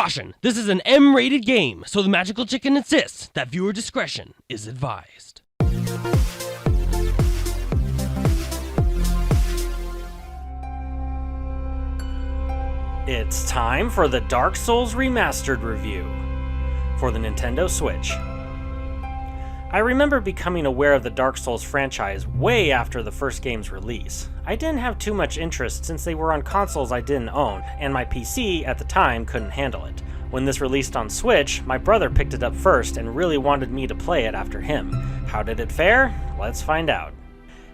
Caution! This is an M-rated game, so the Magical Chicken insists that viewer discretion is advised. It's time for the Dark Souls Remastered review for the Nintendo Switch. I remember becoming aware of the Dark Souls franchise way after the first game's release. I didn't have too much interest since they were on consoles I didn't own, and my PC at the time couldn't handle it. When this released on Switch, my brother picked it up first and really wanted me to play it after him. How did it fare? Let's find out.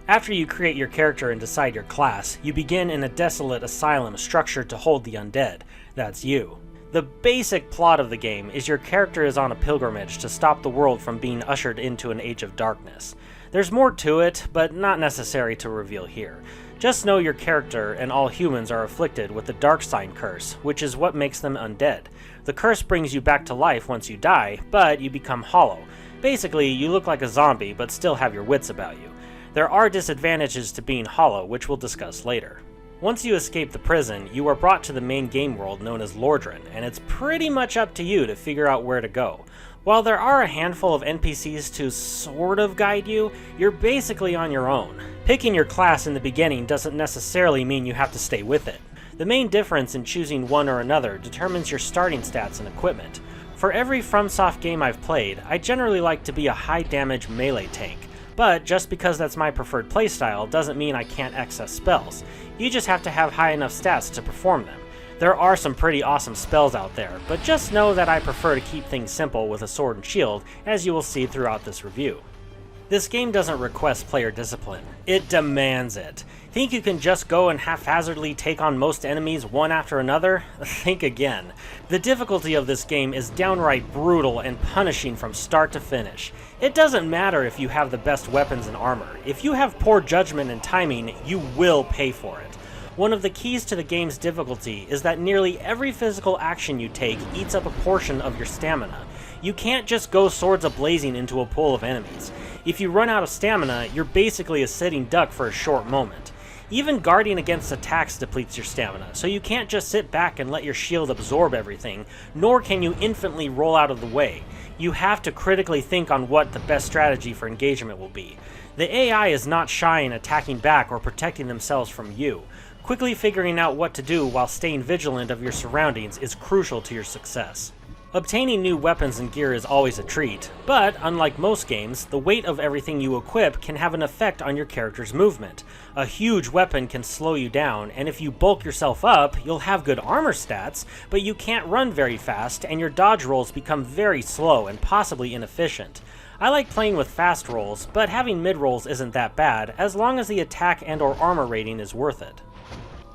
After you create your character and decide your class, you begin in a desolate asylum structured to hold the undead. That's you. The basic plot of the game is your character is on a pilgrimage to stop the world from being ushered into an age of darkness. There's more to it, but not necessary to reveal here. Just know your character and all humans are afflicted with the Dark Sign curse, which is what makes them undead. The curse brings you back to life once you die, but you become hollow. Basically, you look like a zombie but still have your wits about you. There are disadvantages to being hollow, which we'll discuss later. Once you escape the prison, you are brought to the main game world known as Lordran, and it's pretty much up to you to figure out where to go. While there are a handful of NPCs to sort of guide you, you're basically on your own. Picking your class in the beginning doesn't necessarily mean you have to stay with it. The main difference in choosing one or another determines your starting stats and equipment. For every FromSoft game I've played, I generally like to be a high damage melee tank. But just because that's my preferred playstyle doesn't mean I can't access spells. You just have to have high enough stats to perform them. There are some pretty awesome spells out there, but just know that I prefer to keep things simple with a sword and shield, as you will see throughout this review. This game doesn't request player discipline, it demands it. Think you can just go and haphazardly take on most enemies one after another? Think again. The difficulty of this game is downright brutal and punishing from start to finish. It doesn't matter if you have the best weapons and armor. If you have poor judgment and timing, you will pay for it. One of the keys to the game's difficulty is that nearly every physical action you take eats up a portion of your stamina. You can't just go swords a-blazing into a pool of enemies. If you run out of stamina, you're basically a sitting duck for a short moment. Even guarding against attacks depletes your stamina, so you can't just sit back and let your shield absorb everything, nor can you infinitely roll out of the way. You have to critically think on what the best strategy for engagement will be. The AI is not shy in attacking back or protecting themselves from you. Quickly figuring out what to do while staying vigilant of your surroundings is crucial to your success. Obtaining new weapons and gear is always a treat, but unlike most games, the weight of everything you equip can have an effect on your character's movement. A huge weapon can slow you down, and if you bulk yourself up, you'll have good armor stats, but you can't run very fast, and your dodge rolls become very slow and possibly inefficient. I like playing with fast rolls, but having mid rolls isn't that bad, as long as the attack and or armor rating is worth it.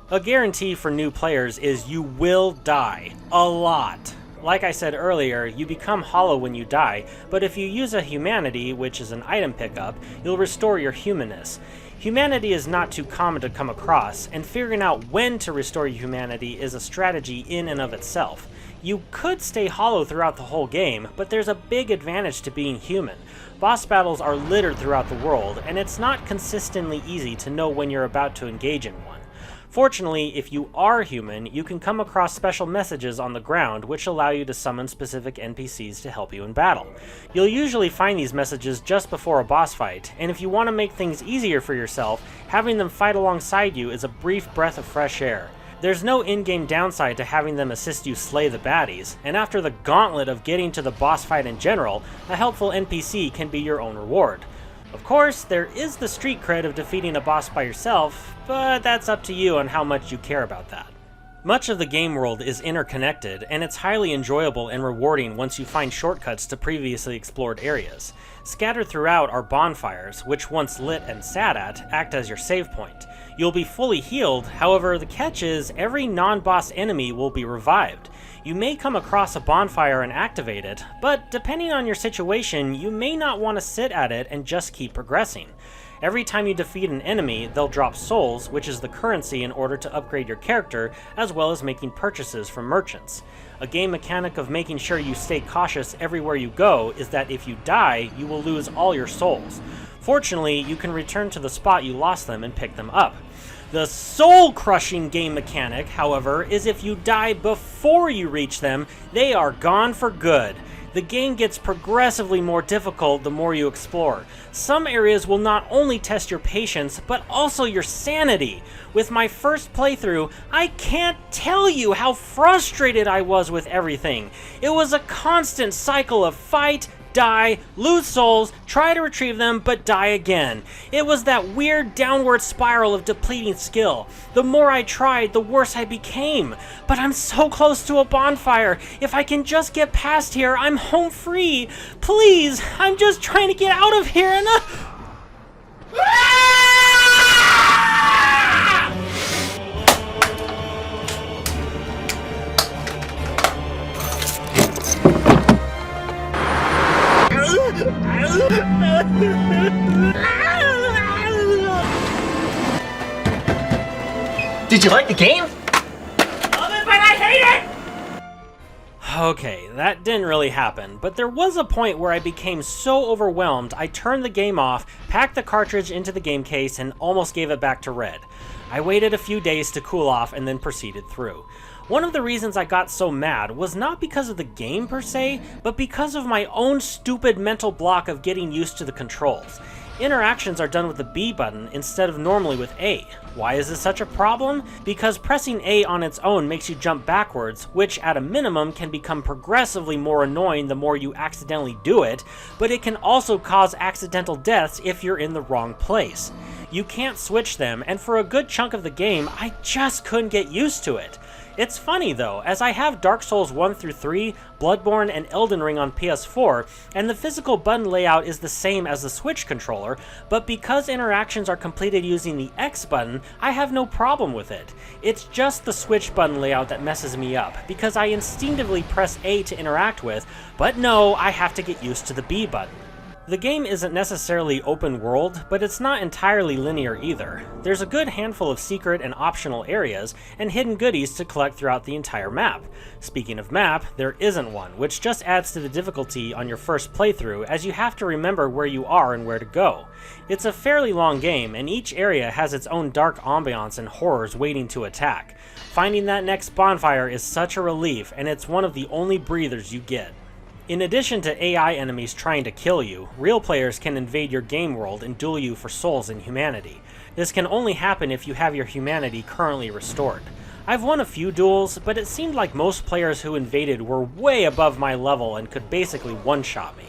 A guarantee for new players is you will die. A lot. Like I said earlier, you become hollow when you die, but if you use a humanity, which is an item pickup, you'll restore your humanness. Humanity is not too common to come across, and figuring out when to restore your humanity is a strategy in and of itself. You could stay hollow throughout the whole game, but there's a big advantage to being human. Boss battles are littered throughout the world, and it's not consistently easy to know when you're about to engage in one. Fortunately, if you are human, you can come across special messages on the ground which allow you to summon specific NPCs to help you in battle. You'll usually find these messages just before a boss fight, and if you want to make things easier for yourself, having them fight alongside you is a brief breath of fresh air. There's no in-game downside to having them assist you slay the baddies, and after the gauntlet of getting to the boss fight in general, a helpful NPC can be your own reward. Of course, there is the street cred of defeating a boss by yourself, but that's up to you on how much you care about that. Much of the game world is interconnected, and it's highly enjoyable and rewarding once you find shortcuts to previously explored areas. Scattered throughout are bonfires, which once lit and sat at, act as your save point. You'll be fully healed, however the catch is every non-boss enemy will be revived. You may come across a bonfire and activate it, but depending on your situation, you may not want to sit at it and just keep progressing. Every time you defeat an enemy, they'll drop souls, which is the currency in order to upgrade your character, as well as making purchases from merchants. A game mechanic of making sure you stay cautious everywhere you go is that if you die, you will lose all your souls. Fortunately, you can return to the spot you lost them and pick them up. The soul-crushing game mechanic, however, is if you die before you reach them, they are gone for good. The game gets progressively more difficult the more you explore. Some areas will not only test your patience, but also your sanity. With my first playthrough, I can't tell you how frustrated I was with everything. It was a constant cycle of fight, die, lose souls, try to retrieve them, but die again. It was that weird downward spiral of depleting skill. The more I tried, the worse I became. But I'm so close to a bonfire. If I can just get past here, I'm home free. Please, I'm just trying to get out of here and... Did you like the game? Love it, but I hate it! Okay, that didn't really happen, but there was a point where I became so overwhelmed I turned the game off, packed the cartridge into the game case, and almost gave it back to Red. I waited a few days to cool off and then proceeded through. One of the reasons I got so mad was not because of the game per se, but because of my own stupid mental block of getting used to the controls. Interactions are done with the B button instead of normally with A. Why is this such a problem? Because pressing A on its own makes you jump backwards, which at a minimum can become progressively more annoying the more you accidentally do it, but it can also cause accidental deaths if you're in the wrong place. You can't switch them, and for a good chunk of the game, I just couldn't get used to it. It's funny though, as I have Dark Souls 1 through 3, Bloodborne, and Elden Ring on PS4, and the physical button layout is the same as the Switch controller, but because interactions are completed using the X button, I have no problem with it. It's just the Switch button layout that messes me up, because I instinctively press A to interact with, but no, I have to get used to the B button. The game isn't necessarily open world, but it's not entirely linear either. There's a good handful of secret and optional areas, and hidden goodies to collect throughout the entire map. Speaking of map, there isn't one, which just adds to the difficulty on your first playthrough, as you have to remember where you are and where to go. It's a fairly long game, and each area has its own dark ambiance and horrors waiting to attack. Finding that next bonfire is such a relief, and it's one of the only breathers you get. In addition to AI enemies trying to kill you, real players can invade your game world and duel you for souls and humanity. This can only happen if you have your humanity currently restored. I've won a few duels, but it seemed like most players who invaded were way above my level and could basically one-shot me.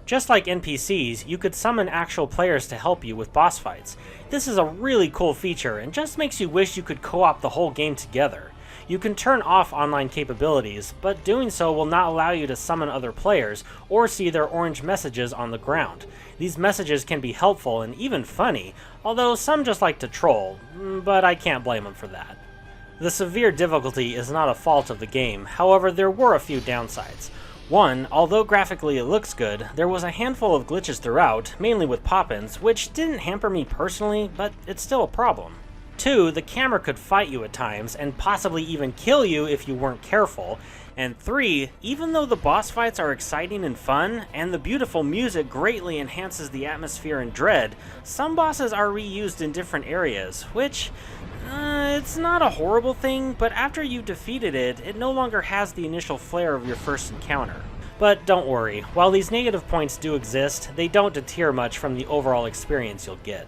Just like NPCs, you could summon actual players to help you with boss fights. This is a really cool feature and just makes you wish you could co-op the whole game together. You can turn off online capabilities, but doing so will not allow you to summon other players or see their orange messages on the ground. These messages can be helpful and even funny, although some just like to troll, but I can't blame them for that. The severe difficulty is not a fault of the game, however there were a few downsides. One, although graphically it looks good, there was a handful of glitches throughout, mainly with pop-ins, which didn't hamper me personally, but it's still a problem. 2, the camera could fight you at times, and possibly even kill you if you weren't careful. And 3, even though the boss fights are exciting and fun, and the beautiful music greatly enhances the atmosphere and dread, some bosses are reused in different areas, which, it's not a horrible thing, but after you've defeated it, it no longer has the initial flair of your first encounter. But don't worry, while these negative points do exist, they don't deter much from the overall experience you'll get.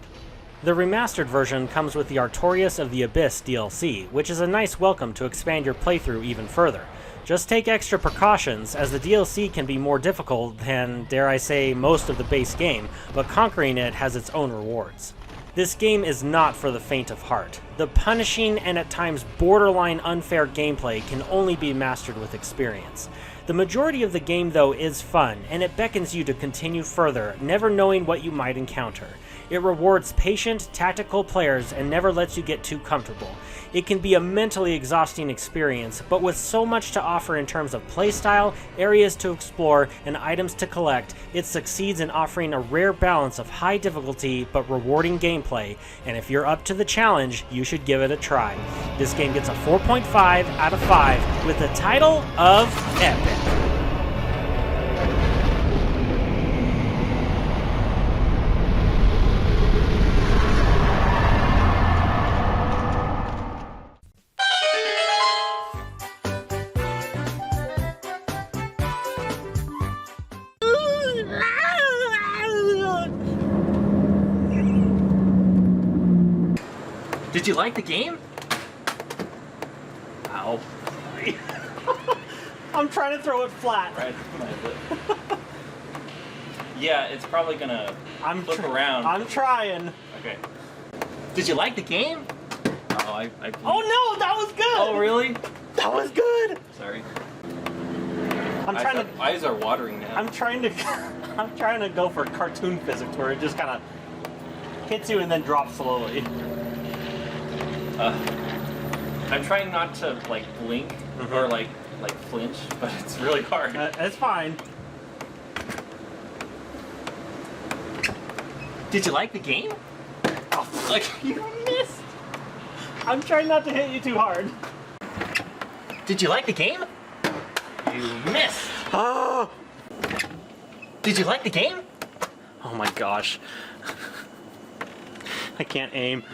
The remastered version comes with the Artorias of the Abyss DLC, which is a nice welcome to expand your playthrough even further. Just take extra precautions, as the DLC can be more difficult than, dare I say, most of the base game, but conquering it has its own rewards. This game is not for the faint of heart. The punishing and at times borderline unfair gameplay can only be mastered with experience. The majority of the game though is fun, and it beckons you to continue further, never knowing what you might encounter. It rewards patient, tactical players and never lets you get too comfortable. It can be a mentally exhausting experience, but with so much to offer in terms of playstyle, areas to explore, and items to collect, it succeeds in offering a rare balance of high difficulty but rewarding gameplay, and if you're up to the challenge, you should give it a try. This game gets a 4.5 out of 5 with the title of Epic. Did you like the game? Ow. I'm trying to throw it flat. Right. Yeah, it's probably gonna flip around. I'm trying. Okay. Did you like the game? Oh, I Oh no, that was good. Oh, really? That was good. Sorry. I'm trying to. Eyes are watering now. I'm trying to. I'm trying to go for cartoon physics where it just kind of hits you and then drops slowly. I'm trying not to like blink or like flinch, but it's really hard. It's fine. Did you like the game? Oh, Like you missed. I'm trying not to hit you too hard. Did you like the game? You missed. Oh. Did you like the game? Oh my gosh. I can't aim.